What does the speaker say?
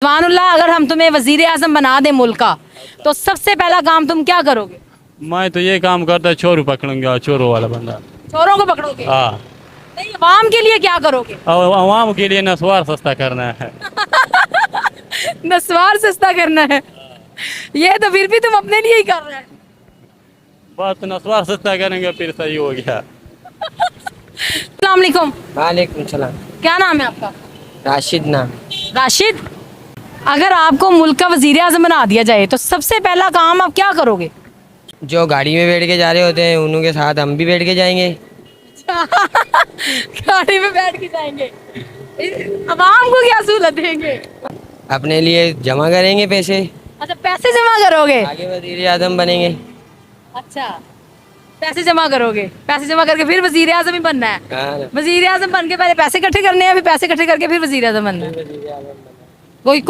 सुभानुल्लाह, अगर हम तुम्हें वजीर आजम बना दें मुल्क का, तो सबसे पहला काम तुम क्या करोगे? मैं तो ये काम करता, चोर पकड़ूंगा, चोरों वाला बंदा। चोरों को पकड़ोगे? हाँ, नहीं, अवाम के लिए क्या करोगे? और आवाम के लिए नस्वार सस्ता करना है। नस्वार सस्ता करना है। ये तो फिर भी तुम अपने लिए ही कर रहे हैं। बस नस्वार सस्ता करेंगे फिर सही हो गया। अस्सलाम वालेकुम। वालेकुम सलाम। क्या नाम है आपका? राशिद नाम। राशिद, अगर आपको मुल्क का वजीर आजम बना दिया जाए तो सबसे पहला काम आप क्या करोगे? जो गाड़ी में बैठ के जा रहे होते हैं उन्हों के साथ हम भी बैठ के जाएंगे। गाड़ी में बैठ के जाएंगे। अवाम को क्या सहूलत देंगे? अपने लिए जमा करेंगे पैसे, अच्छा, पैसे जमा करोगे? आगे वजीर आजम बनेंगे। अच्छा, पैसे जमा करोगे, पैसे जमा करके फिर वजीर आजम ही बनना है। हाँ, वजीर आजम बन के पहले पैसे इकट्ठे करने हैं, फिर पैसे इकट्ठे करके फिर वजीर आजम बनना है। कोई कोई